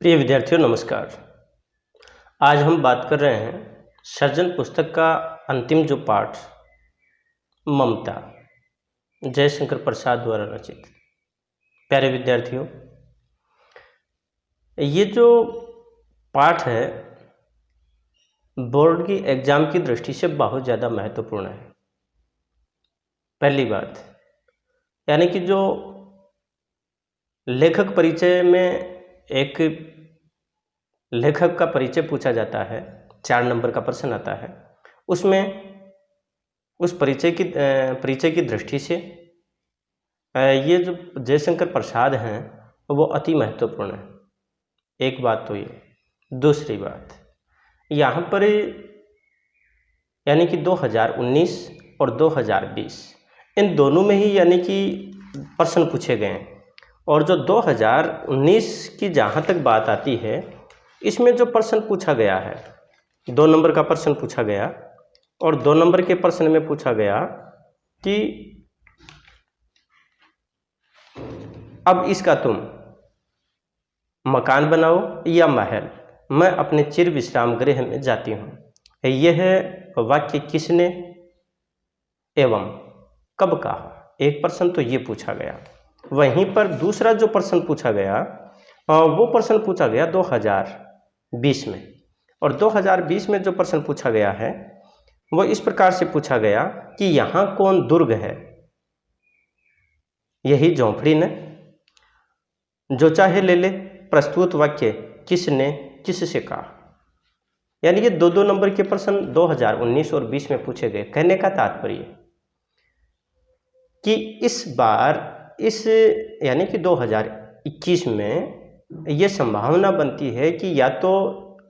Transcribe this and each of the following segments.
प्रिय विद्यार्थियों नमस्कार। आज हम बात कर रहे हैं सर्जन पुस्तक का अंतिम जो पाठ ममता, जयशंकर प्रसाद द्वारा रचित। प्यारे विद्यार्थियों, ये जो पाठ है बोर्ड की एग्जाम की दृष्टि से बहुत ज़्यादा महत्वपूर्ण है। पहली बात यानी कि जो लेखक परिचय में एक लेखक का परिचय पूछा जाता है, 4 नंबर का प्रश्न आता है, उसमें उस परिचय की दृष्टि से ये जो जयशंकर प्रसाद हैं वो अति महत्वपूर्ण है। एक बात तो ये। दूसरी बात, यहाँ पर यानी कि 2019 और 2020 इन दोनों में ही यानी कि प्रश्न पूछे गए हैं। और जो 2019 की जहाँ तक बात आती है, इसमें जो प्रश्न पूछा गया है 2 नंबर का प्रश्न पूछा गया, और 2 नंबर के प्रश्न में पूछा गया कि अब इसका तुम मकान बनाओ या महल, मैं अपने चिर विश्राम गृह में जाती हूँ। यह वाक्य किसने एवं कब कहा? एक प्रश्न तो ये पूछा गया। वहीं पर दूसरा जो प्रश्न पूछा गया वो प्रश्न पूछा गया 2020 में, और 2020 में जो प्रश्न पूछा गया है वो इस प्रकार से पूछा गया कि यहाँ कौन दुर्ग है? यही झोंपड़ी ने, जो चाहे ले ले। प्रस्तुत वाक्य किसने किससे कहा? यानी ये 2-2 नंबर के प्रश्न 2019 और 20 में पूछे गए। कहने का तात्पर्य कि इस बार यानी कि 2021 में ये संभावना बनती है कि या तो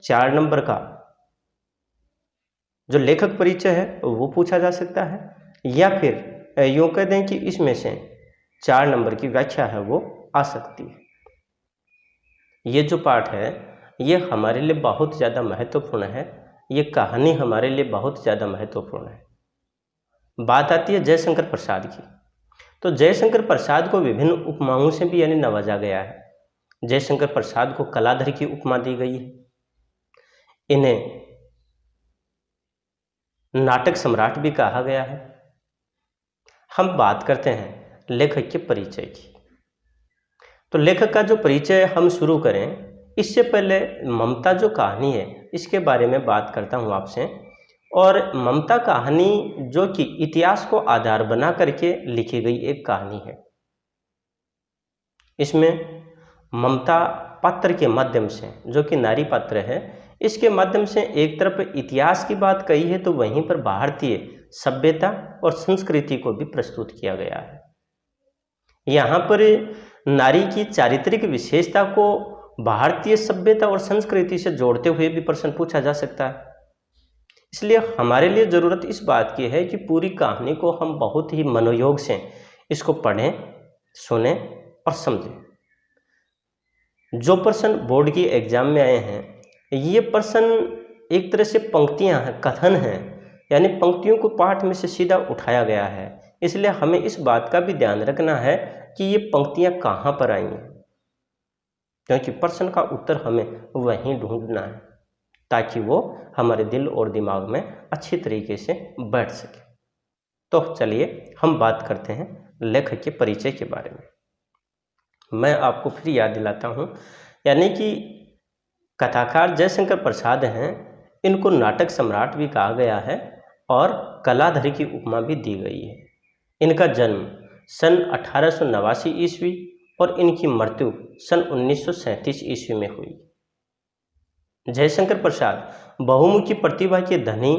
4 नंबर का जो लेखक परिचय है वो पूछा जा सकता है, या फिर यूँ कह दें कि इसमें से 4 नंबर की व्याख्या है वो आ सकती है। ये जो पाठ है ये हमारे लिए बहुत ज़्यादा महत्वपूर्ण है। ये कहानी हमारे लिए बहुत ज़्यादा महत्वपूर्ण है। बात आती है जयशंकर प्रसाद की, तो जयशंकर प्रसाद को विभिन्न उपमाओं से भी यानी नवाजा गया है। जयशंकर प्रसाद को कलाधर की उपमा दी गई है, इन्हें नाटक सम्राट भी कहा गया है। हम बात करते हैं लेखक के परिचय की। तो लेखक का जो परिचय हम शुरू करें, इससे पहले ममता जो कहानी है इसके बारे में बात करता हूँ आपसे। और ममता कहानी जो कि इतिहास को आधार बना करके लिखी गई एक कहानी है। इसमें ममता पात्र के माध्यम से, जो कि नारी पात्र है, इसके माध्यम से एक तरफ इतिहास की बात कही है तो वहीं पर भारतीय सभ्यता और संस्कृति को भी प्रस्तुत किया गया है। यहाँ पर नारी की चारित्रिक विशेषता को भारतीय सभ्यता और संस्कृति से जोड़ते हुए भी प्रश्न पूछा जा सकता है। इसलिए हमारे लिए ज़रूरत इस बात की है कि पूरी कहानी को हम बहुत ही मनोयोग से इसको पढ़ें, सुने और समझें। जो प्रश्न बोर्ड की एग्जाम में आए हैं, ये प्रश्न एक तरह से पंक्तियां हैं, कथन हैं, यानी पंक्तियों को पाठ में से सीधा उठाया गया है। इसलिए हमें इस बात का भी ध्यान रखना है कि ये पंक्तियां कहाँ पर आई हैं, क्योंकि प्रश्न का उत्तर हमें वहीं ढूंढना है ताकि वो हमारे दिल और दिमाग में अच्छी तरीके से बैठ सके। तो चलिए हम बात करते हैं लेखक के परिचय के बारे में। मैं आपको फिर याद दिलाता हूँ, यानी कि कथाकार जयशंकर प्रसाद हैं, इनको नाटक सम्राट भी कहा गया है और कलाधर की उपमा भी दी गई है। इनका जन्म सन 1889 ईस्वी और इनकी मृत्यु सन 1937 ईस्वी में हुई। जयशंकर प्रसाद बहुमुखी प्रतिभा के धनी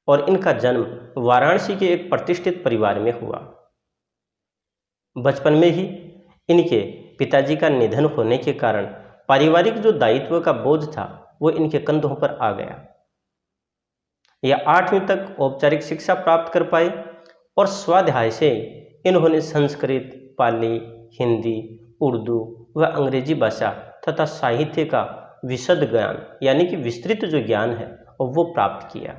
और इनका जन्म वाराणसी के एक प्रतिष्ठित परिवार में हुआ। बचपन में ही इनके पिताजी का निधन होने के कारण पारिवारिक जो दायित्व का बोझ था वो इनके कंधों पर आ गया। यह 8वीं तक औपचारिक शिक्षा प्राप्त कर पाए और स्वाध्याय से इन्होंने संस्कृत, पाली, हिंदी, उर्दू व अंग्रेजी भाषा तथा साहित्य का विशद ज्ञान यानी कि विस्तृत जो ज्ञान है वो प्राप्त किया।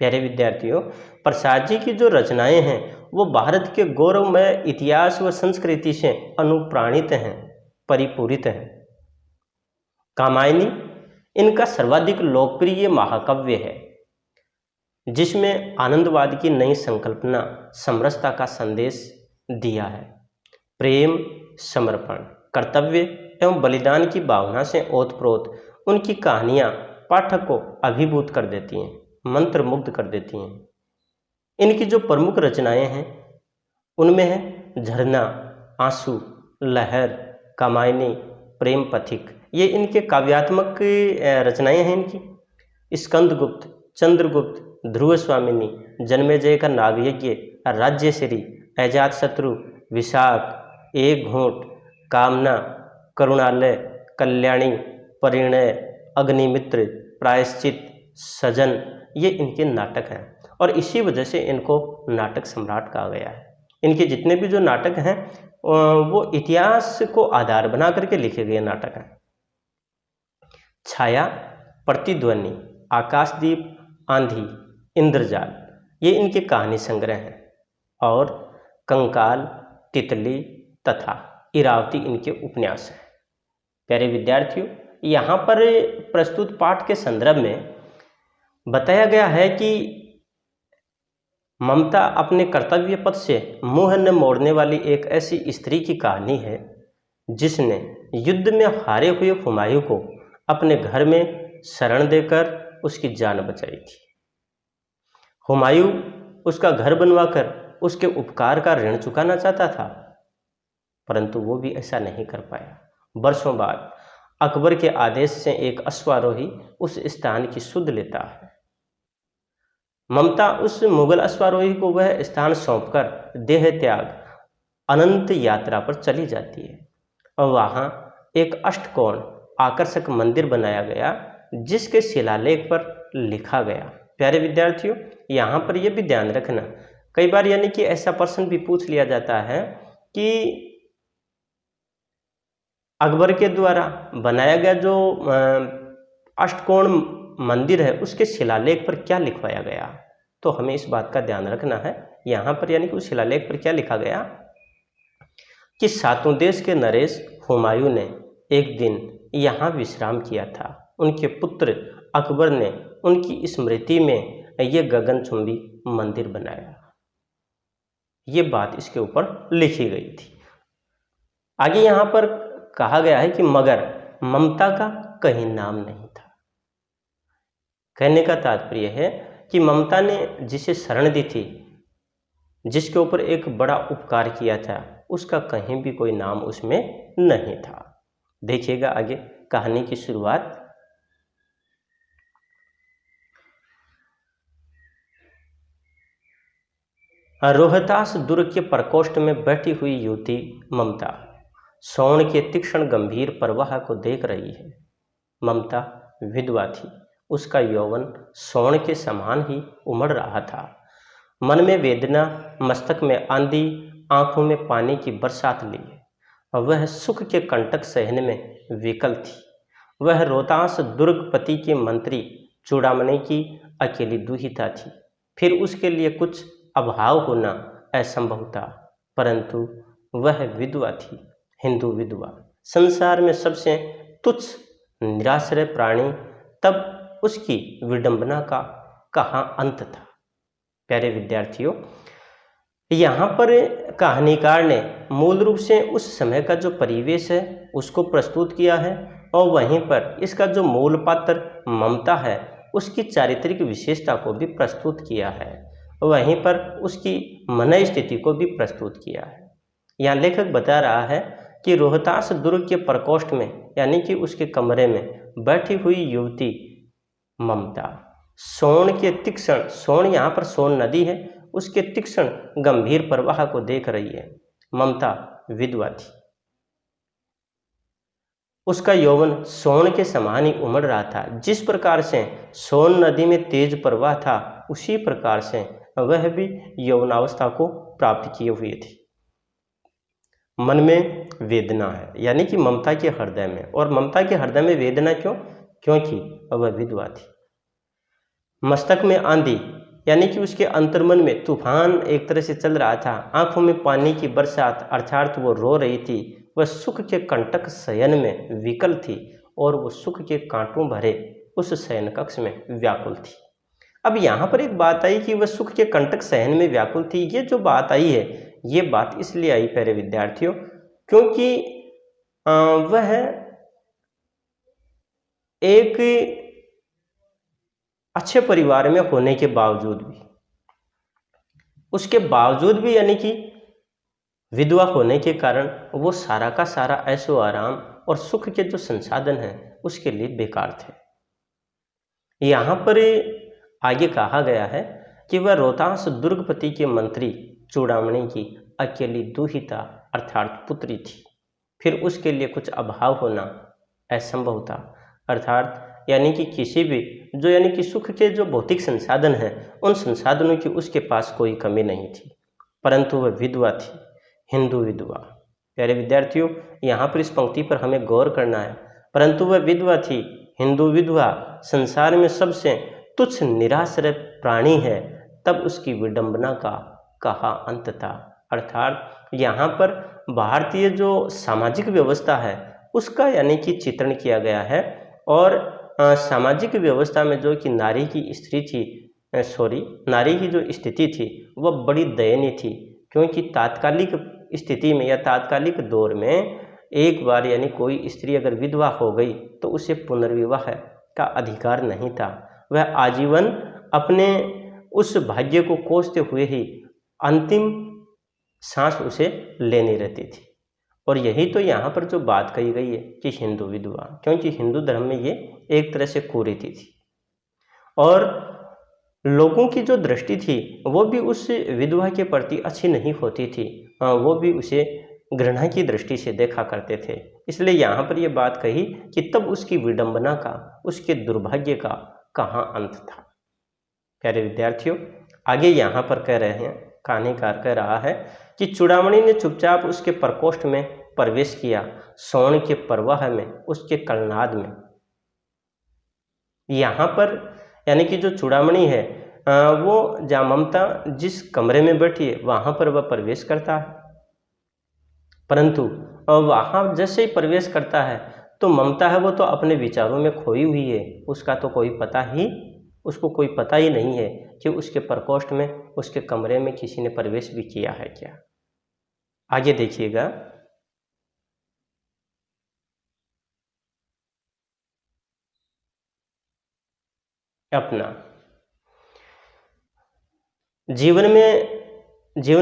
प्यारे विद्यार्थियों, प्रसाद जी की जो रचनाएं हैं वो भारत के गौरवमय इतिहास व संस्कृति से अनुप्राणित हैं, परिपूरित हैं। कामायनी इनका सर्वाधिक लोकप्रिय महाकाव्य है, जिसमें आनंदवाद की नई संकल्पना समरसता का संदेश दिया है। प्रेम, समर्पण, कर्तव्य एवं बलिदान की भावना से ओतप्रोत उनकी कहानियाँ पाठक को अभिभूत कर देती हैं, मंत्रमुग्ध कर देती हैं। इनकी जो प्रमुख रचनाएं हैं उनमें है झरना, आंसू, लहर, कामायनी, प्रेम पथिक। ये इनके काव्यात्मक रचनाएं हैं इनकी। स्कंदगुप्त, चंद्रगुप्त, ध्रुव स्वामिनी, जन्मेजय का नागयज्ञ, राज्यश्री, अजातशत्रु, विशाख, एक घूंट, कामना, करुणालय, कल्याणी, परिणय, अग्निमित्र, प्रायश्चित, सजन, ये इनके नाटक हैं और इसी वजह से इनको नाटक सम्राट कहा गया है। इनके जितने भी जो नाटक हैं वो इतिहास को आधार बना करके लिखे गए नाटक हैं। छाया, प्रतिध्वनि, आकाशदीप, आंधी, इंद्रजाल, ये इनके कहानी संग्रह हैं और कंकाल, तितली तथा इरावती इनके उपन्यास हैं। प्यारे विद्यार्थियों, यहाँ पर प्रस्तुत पाठ के संदर्भ में बताया गया है कि ममता अपने कर्तव्य पथ से मुंह न मोड़ने वाली एक ऐसी स्त्री की कहानी है जिसने युद्ध में हारे हुए हुमायूं को अपने घर में शरण देकर उसकी जान बचाई थी। हुमायूं उसका घर बनवाकर उसके उपकार का ऋण चुकाना चाहता था, परंतु वो भी ऐसा नहीं कर पाया। वर्षों बाद अकबर के आदेश से एक अश्वारोही उस स्थान की सुध लेता है। ममता उस मुगल अश्वारोही को वह स्थान सौंपकर देह त्याग अनंत यात्रा पर चली जाती है और वहाँ एक अष्टकोण आकर्षक मंदिर बनाया गया जिसके शिलालेख पर लिखा गया। प्यारे विद्यार्थियों, यहाँ पर यह भी ध्यान रखना, कई बार यानी कि ऐसा प्रश्न भी पूछ लिया जाता है कि अकबर के द्वारा बनाया गया जो अष्टकोण मंदिर है उसके शिलालेख पर क्या लिखवाया गया। तो हमें इस बात का ध्यान रखना है। यहाँ पर यानी कि उस शिलालेख पर क्या लिखा गया कि सातों देश के नरेश हुमायूं ने एक दिन यहाँ विश्राम किया था। उनके पुत्र अकबर ने उनकी स्मृति में ये गगनचुंबी मंदिर बनाया। ये बात इसके ऊपर लिखी गई थी। आगे यहाँ पर कहा गया है कि मगर ममता का कहीं नाम नहीं था। कहने का तात्पर्य है कि ममता ने जिसे शरण दी थी, जिसके ऊपर एक बड़ा उपकार किया था, उसका कहीं भी कोई नाम उसमें नहीं था। देखिएगा आगे कहानी की शुरुआत। रोहतास दुर्ग के प्रकोष्ठ में बैठी हुई युवती ममता श्रवण के तीक्ष्ण गंभीर प्रवाह को देख रही है। ममता विधवा थी। उसका यौवन श्रवण के समान ही उमड़ रहा था। मन में वेदना, मस्तक में आंधी, आंखों में पानी की बरसात लिए वह सुख के कंटक सहने में विकल थी। वह रोहतास दुर्गपति के मंत्री चूड़ामणि की अकेली दुहिता थी। फिर उसके लिए कुछ अभाव होना असंभव था, परंतु वह विधवा थी, हिंदू विधवा, संसार में सबसे तुच्छ निराश्रय प्राणी। तब उसकी विडंबना का कहाँ अंत था। प्यारे विद्यार्थियों, यहाँ पर कहानीकार ने मूल रूप से उस समय का जो परिवेश है उसको प्रस्तुत किया है और वहीं पर इसका जो मूल पात्र ममता है उसकी चारित्रिक विशेषता को भी प्रस्तुत किया है, वहीं पर उसकी मन स्थिति को भी प्रस्तुत किया है। यहाँ लेखक बता रहा है कि रोहतास दुर्ग के प्रकोष्ठ में यानी कि उसके कमरे में बैठी हुई युवती ममता सोन के तीक्ष्ण, सोन यहाँ पर सोन नदी है, उसके तीक्ष्ण गंभीर प्रवाह को देख रही है। ममता विधवा थी। उसका यौवन सोन के समान ही उमड़ रहा था। जिस प्रकार से सोन नदी में तेज प्रवाह था उसी प्रकार से वह भी यौवनावस्था को प्राप्त किए हुए थी। मन में वेदना है यानी कि ममता के हृदय में, और ममता के हृदय में वेदना क्यों? क्योंकि वह विधवा थी। मस्तक में आंधी यानी कि उसके अंतर्मन में तूफान एक तरह से चल रहा था। आंखों में पानी की बरसात अर्थात वो रो रही थी। वह सुख के कंटक शयन में विकल थी और वो सुख के कांटों भरे उस शयन कक्ष में व्याकुल थी। अब यहाँ पर एक बात आई कि वह सुख के कंटक शयन में व्याकुल थी। ये जो बात आई है, ये बात इसलिए आई प्यारे विद्यार्थियों, क्योंकि वह एक अच्छे परिवार में होने के बावजूद भी, उसके बावजूद भी यानी कि विधवा होने के कारण वो सारा का सारा ऐशो आराम और सुख के जो संसाधन हैं उसके लिए बेकार थे। यहाँ पर आगे कहा गया है कि वह रोहतास दुर्गपति के मंत्री चूड़ामणि की अकेली दुहिता अर्थात पुत्री थी। फिर उसके लिए कुछ अभाव होना असंभव था, अर्थात यानी कि किसी भी जो यानी कि सुख के जो भौतिक संसाधन हैं उन संसाधनों की उसके पास कोई कमी नहीं थी, परंतु वह विधवा थी, हिंदू विधवा। प्यारे विद्यार्थियों, यहाँ पर इस पंक्ति पर हमें गौर करना है। परंतु वह विधवा थी, हिंदू विधवा, संसार में सबसे तुच्छ निराश्रय प्राणी है, तब उसकी विडंबना का कहाँ अंत था। अर्थात यहाँ पर भारतीय जो सामाजिक व्यवस्था है उसका यानी कि चित्रण किया गया है। और सामाजिक व्यवस्था में जो कि नारी की स्त्री थी, नारी की जो स्थिति थी वह बड़ी दयनीय थी, क्योंकि तात्कालिक स्थिति में या तात्कालिक दौर में एक बार यानी कोई स्त्री अगर विधवा हो गई तो उसे पुनर्विवाह का अधिकार नहीं था। वह आजीवन अपने उस भाग्य को कोसते हुए ही अंतिम सांस उसे लेनी रहती थी। और यही तो यहाँ पर जो बात कही गई है कि हिंदू विधवा, क्योंकि हिंदू धर्म में ये एक तरह से कुरीति थी और लोगों की जो दृष्टि थी वो भी उस विधवा के प्रति अच्छी नहीं होती थी, वो भी उसे घृणा की दृष्टि से देखा करते थे। इसलिए यहाँ पर ये बात कही कि तब उसकी विडंबना का, उसके दुर्भाग्य का कहाँ अंत था। प्यारे विद्यार्थियों, आगे यहाँ पर कह रहे हैं, कहानीकार कह रहा है कि चूड़ामणि ने चुपचाप उसके प्रकोष्ठ में प्रवेश किया, सोन के प्रवाह में, उसके कलनाद में। यहाँ पर यानी कि जो चूड़ामणि है वो जहाँ ममता जिस कमरे में बैठी है वहाँ पर वह प्रवेश करता है, परंतु वहाँ जैसे ही प्रवेश करता है तो ममता है वो तो अपने विचारों में खोई हुई है, उसको कोई पता ही नहीं है कि उसके प्रकोष्ठ में, उसके कमरे में किसी ने प्रवेश भी किया है क्या। आगे देखिएगा, अपना जीवन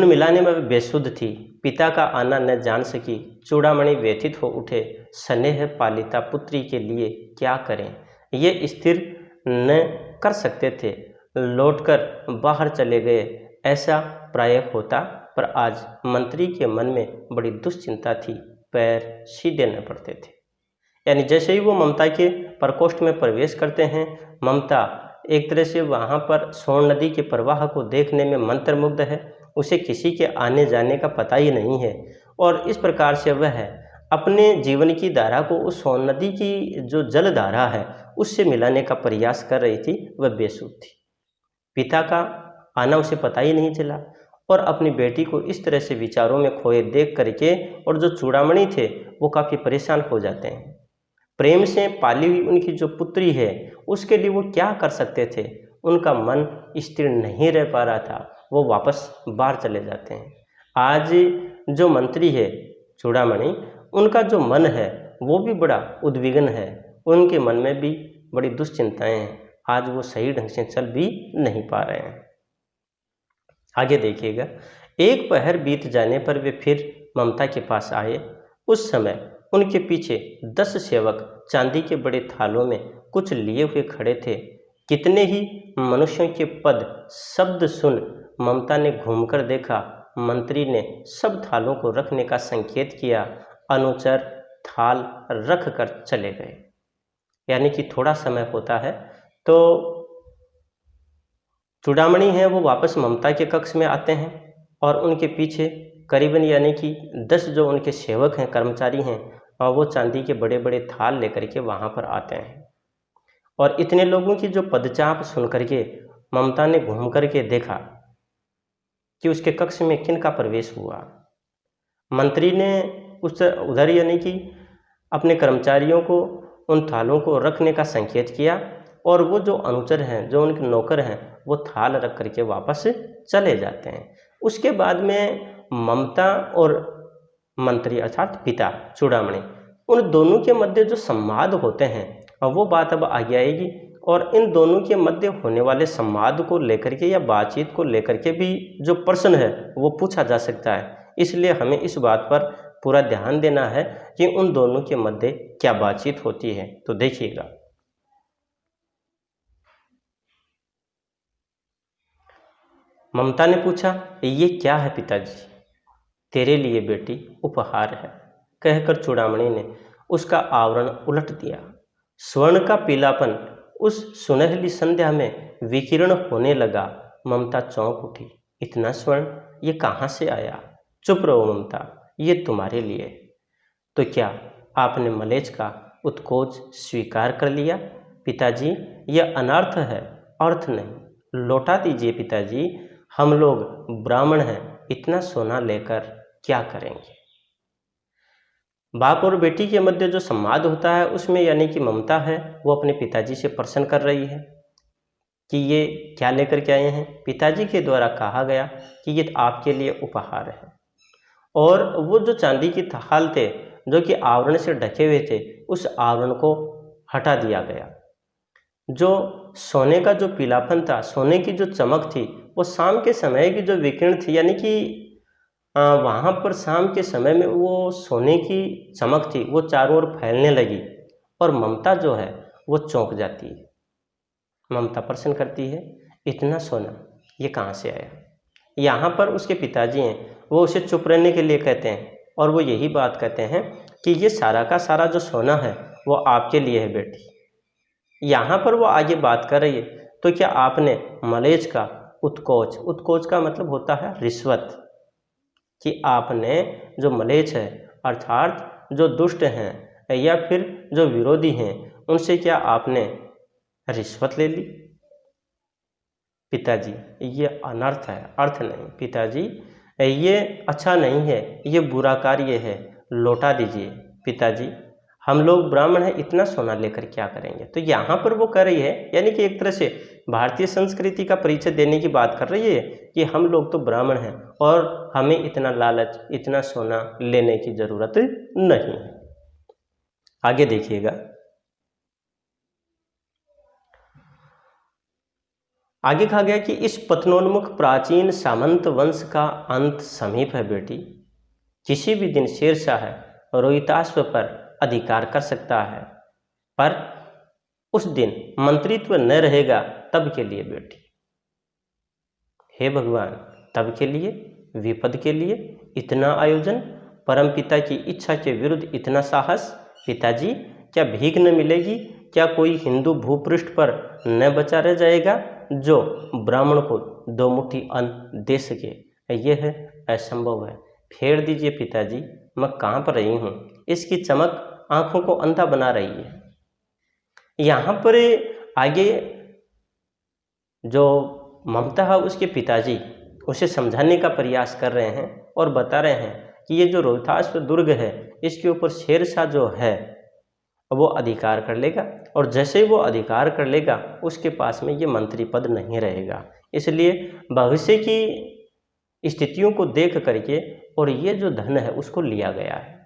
मिलाने में बेसुध थी, पिता का आना न जान सकी। चूड़ामणि व्यथित हो उठे, स्नेह पालिता पुत्री के लिए क्या करें, ये स्थिर न कर सकते थे, लौटकर बाहर चले गए, ऐसा प्रायः होता। पर आज मंत्री के मन में बड़ी दुश्चिंता थी, पैर सीधे न पड़ते थे। यानी जैसे ही वो ममता के प्रकोष्ठ में प्रवेश करते हैं, ममता एक तरह से वहाँ पर सोन नदी के प्रवाह को देखने में मंत्रमुग्ध है, उसे किसी के आने जाने का पता ही नहीं है। और इस प्रकार से वह अपने जीवन की धारा को उस सोन नदी की जो जल धारा है उससे मिलाने का प्रयास कर रही थी, वह बेसुध थी। पिता का आना उसे पता ही नहीं चला और अपनी बेटी को इस तरह से विचारों में खोए देख करके और जो चूड़ामणि थे वो काफ़ी परेशान हो जाते हैं। प्रेम से पाली हुई उनकी जो पुत्री है उसके लिए वो क्या कर सकते थे, उनका मन स्थिर नहीं रह पा रहा था, वो वापस बाहर चले जाते हैं। आज जो मंत्री है चूड़ामणि, उनका जो मन है वो भी बड़ा उद्विग्न है, उनके मन में भी बड़ी दुश्चिंताएं हैं, आज वो सही ढंग से चल भी नहीं पा रहे हैं। आगे देखिएगा, एक पहर बीत जाने पर वे फिर ममता के पास आए। उस समय उनके पीछे 10 सेवक चांदी के बड़े थालों में कुछ लिए हुए खड़े थे। कितने ही मनुष्यों के पद शब्द सुन ममता ने घूमकर देखा। मंत्री ने सब थालों को रखने का संकेत किया, अनुचर थाल रख कर चले गए। यानी कि थोड़ा समय होता है तो चूड़ामणि है वो वापस ममता के कक्ष में आते हैं और उनके पीछे करीबन यानी कि 10 जो उनके सेवक हैं, कर्मचारी हैं, और वो चांदी के बड़े बड़े थाल लेकर के वहाँ पर आते हैं। और इतने लोगों की जो पदचाप सुन करके ममता ने घूम करके देखा कि उसके कक्ष में किन का प्रवेश हुआ। मंत्री ने उधर यानी कि अपने कर्मचारियों को उन थालों को रखने का संकेत किया और वो जो अनुचर हैं, जो उनके नौकर हैं, वो थाल रख करके वापस चले जाते हैं। उसके बाद में ममता और मंत्री अर्थात पिता चूड़ामणि, उन दोनों के मध्य जो संवाद होते हैं वो बात अब आगे आएगी। और इन दोनों के मध्य होने वाले संवाद को लेकर के या बातचीत को लेकर के भी जो प्रश्न है वो पूछा जा सकता है। इसलिए हमें इस बात पर पूरा ध्यान देना है कि उन दोनों के मध्य क्या बातचीत होती है। तो देखिएगा, ममता ने पूछा, ये क्या है पिताजी? तेरे लिए बेटी उपहार है, कहकर चूड़ामणि ने उसका आवरण उलट दिया। स्वर्ण का पीलापन उस सुनहली संध्या में विकीर्ण होने लगा। ममता चौंक उठी। इतना स्वर्ण, ये कहाँ से आया? चुप रहो ममता, ये तुम्हारे लिए। तो क्या आपने मलेच्छ का उत्कोच स्वीकार कर लिया? पिताजी, यह अनर्थ है, अर्थ नहीं। लौटा दीजिए पिताजी, हम लोग ब्राह्मण हैं, इतना सोना लेकर क्या करेंगे? बाप और बेटी के मध्य जो संवाद होता है उसमें यानी कि ममता है वो अपने पिताजी से प्रश्न कर रही है कि ये क्या लेकर के आए हैं। पिताजी के द्वारा कहा गया कि ये आपके लिए उपहार है। और वो जो चांदी की थाल थे जो कि आवरण से ढके हुए थे, उस आवरण को हटा दिया गया। जो सोने का जो पीलापन था, सोने की जो चमक थी, वो शाम के समय की जो विकिरण थी, यानी कि वहाँ पर शाम के समय में वो सोने की चमक थी, वो चारों ओर फैलने लगी। और ममता जो है वो चौंक जाती है। ममता प्रश्न करती है, इतना सोना ये कहाँ से आया? यहाँ पर उसके पिताजी हैं, वो उसे चुप रहने के लिए कहते हैं और वो यही बात कहते हैं कि ये सारा का सारा जो सोना है वो आपके लिए है बेटी। यहाँ पर वो आगे बात कर रही है, तो क्या आपने मलेच्छ का उत्कोच, उत्कोच का मतलब होता है रिश्वत, कि आपने जो मलेच्छ है अर्थात जो दुष्ट हैं या फिर जो विरोधी हैं, उनसे क्या आपने रिश्वत ले ली? पिताजी, ये अनर्थ है, अर्थ नहीं। पिताजी, ये अच्छा नहीं है, ये बुरा कार्य है, लौटा दीजिए। पिताजी, हम लोग ब्राह्मण हैं, इतना सोना लेकर क्या करेंगे? तो यहाँ पर वो कर रही है, यानी कि एक तरह से भारतीय संस्कृति का परिचय देने की बात कर रही है कि हम लोग तो ब्राह्मण हैं और हमें इतना लालच, इतना सोना लेने की जरूरत नहीं है। आगे देखिएगा, आगे कहा गया कि इस पतनोन्मुख प्राचीन सामंत वंश का अंत समीप है बेटी। किसी भी दिन शेरशाह रोहिताश्व पर अधिकार कर सकता है, पर उस दिन मंत्रित्व न रहेगा। तब के लिए बेटी, हे भगवान, तब के लिए, विपद के लिए इतना आयोजन, परमपिता की इच्छा के विरुद्ध इतना साहस। पिताजी, क्या भीख न मिलेगी? क्या कोई हिंदू भूपृष्ठ पर न बचा रह जाएगा जो ब्राह्मण को दो मुट्ठी अन्न दे सके? यह असंभव है। फेर दीजिए पिताजी, मैं कांप रही हूँ। इसकी चमक आंखों को अंधा बना रही है। यहाँ पर आगे जो ममता है उसके पिताजी उसे समझाने का प्रयास कर रहे हैं और बता रहे हैं कि ये जो रोहताश्व दुर्ग है, इसके ऊपर शेरशाह जो है वो अधिकार कर लेगा, और जैसे ही वो अधिकार कर लेगा उसके पास में ये मंत्री पद नहीं रहेगा। इसलिए भविष्य की स्थितियों को देख करके और ये जो धन है उसको लिया गया है।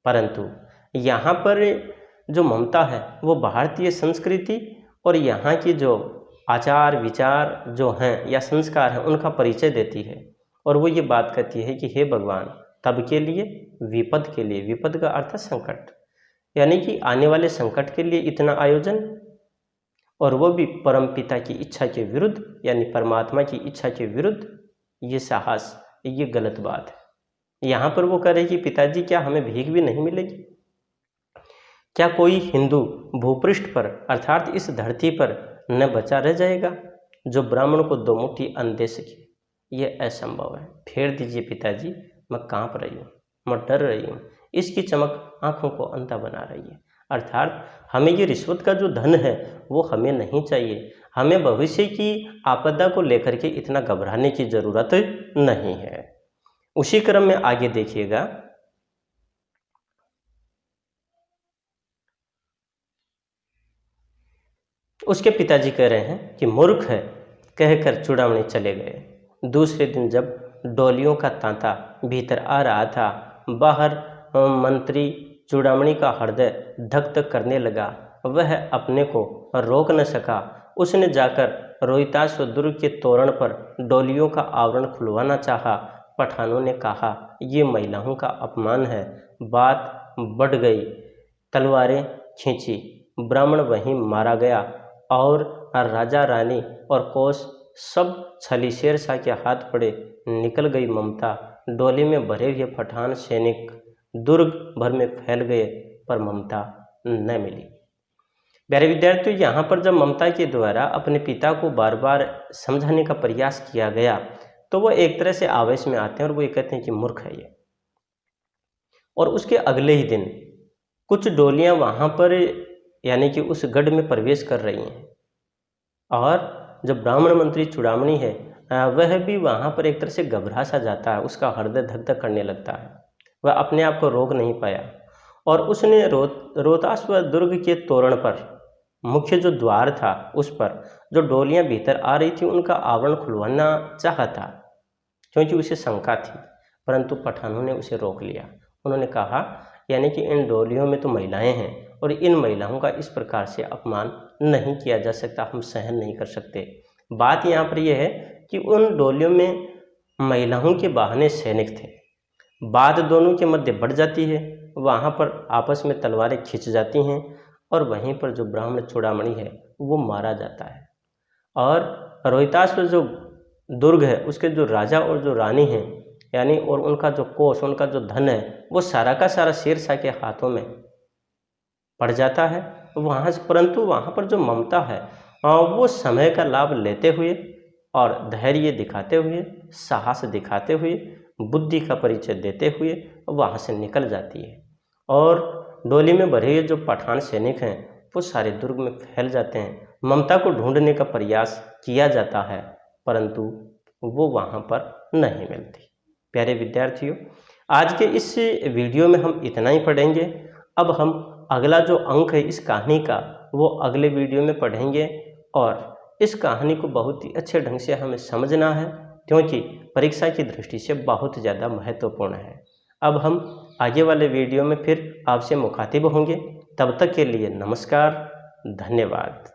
परंतु यहाँ पर जो ममता है वो भारतीय संस्कृति और यहाँ की जो आचार विचार जो हैं या संस्कार हैं उनका परिचय देती है। और वो ये बात कहती है कि हे भगवान, तब के लिए, विपद के लिए, विपद का अर्थ है संकट, यानी कि आने वाले संकट के लिए इतना आयोजन, और वो भी परमपिता की इच्छा के विरुद्ध, यानी परमात्मा की इच्छा के विरुद्ध। ये साहस, ये गलत बात है। यहाँ पर वो कह रहे कि पिताजी, क्या हमें भीख भी नहीं मिलेगी? क्या कोई हिंदू भूपृष्ठ पर अर्थात इस धरती पर न बचा रह जाएगा जो ब्राह्मण को दो मुट्ठी अन्न दे सके? ये असंभव है। फेर दीजिए पिताजी, मैं कांप रही हूँ, मैं डर रही हूँ। इसकी चमक आंखों को अंधा बना रही है। अर्थात हमें ये रिश्वत का जो धन है वो हमें नहीं चाहिए। हमें भविष्य की आपदा को लेकर के इतना घबराने की जरूरत नहीं है। उसी क्रम में आगे देखिएगा, उसके पिताजी कह रहे हैं कि मूर्ख है, कहकर चूड़ामणि चले गए। दूसरे दिन जब डोलियों का तांता भीतर आ रहा था, बाहर मंत्री चूड़ामणि का हृदय धक धक करने लगा। वह अपने को रोक न सका। उसने जाकर रोहिताश्व दुर्ग के तोरण पर डोलियों का आवरण खुलवाना चाहा। पठानों ने कहा, ये महिलाओं का अपमान है। बात बढ़ गई, तलवारें खींची, ब्राह्मण वहीं मारा गया और राजा रानी और कोस सब छली शेरशाह के हाथ पड़े। निकल गई ममता। डोली में भरे हुए पठान सैनिक दुर्ग भर में फैल गए, पर ममता न मिली। प्यारे विद्यार्थियों, यहाँ पर जब ममता के द्वारा अपने पिता को बार बार समझाने का प्रयास किया गया तो वो एक तरह से आवेश में आते हैं और वो ये कहते हैं कि मूर्ख है ये। और उसके अगले ही दिन कुछ डोलियां वहाँ पर यानी कि उस गढ़ में प्रवेश कर रही हैं और जो ब्राह्मण मंत्री चूड़ामणि है वह भी वहाँ पर एक तरह से घबरा सा जाता है। उसका हृदय धक धक करने लगता है। वह अपने आप को रोक नहीं पाया और उसने रोहताश्व दुर्ग के तोरण पर, मुख्य जो द्वार था उस पर जो डोलियां भीतर आ रही थी उनका आवरण खुलवाना चाहता, क्योंकि उसे शंका थी, परंतु पठानों ने उसे रोक लिया। उन्होंने कहा, यानी कि इन डोलियों में तो महिलाएं हैं और इन महिलाओं का इस प्रकार से अपमान नहीं किया जा सकता, हम सहन नहीं कर सकते। बात यहाँ पर यह है कि उन डोलियों में महिलाओं के बहाने सैनिक थे। बात दोनों के मध्य बढ़ जाती है, वहाँ पर आपस में तलवारें खिंच जाती हैं और वहीं पर जो ब्राह्मण चूड़ामणि है वो मारा जाता है। और रोहिताश्व जो दुर्ग है उसके जो राजा और जो रानी हैं यानी और उनका जो कोष, उनका जो धन है वो सारा का सारा शेरशाह के हाथों में पड़ जाता है वहाँ से। परंतु वहाँ पर जो ममता है वो समय का लाभ लेते हुए और धैर्य दिखाते हुए, साहस दिखाते हुए, बुद्धि का परिचय देते हुए वहाँ से निकल जाती है और डोली में भरे हुए जो पठान सैनिक हैं वो सारे दुर्ग में फैल जाते हैं। ममता को ढूंढने का प्रयास किया जाता है परंतु वो वहाँ पर नहीं मिलती। प्यारे विद्यार्थियों, आज के इस वीडियो में हम इतना ही पढ़ेंगे। अब हम अगला जो अंक है इस कहानी का वो अगले वीडियो में पढ़ेंगे और इस कहानी को बहुत ही अच्छे ढंग से हमें समझना है क्योंकि परीक्षा की दृष्टि से बहुत ज़्यादा महत्वपूर्ण है। अब हम आगे वाले वीडियो में फिर आपसे मुखातिब होंगे। तब तक के लिए नमस्कार, धन्यवाद।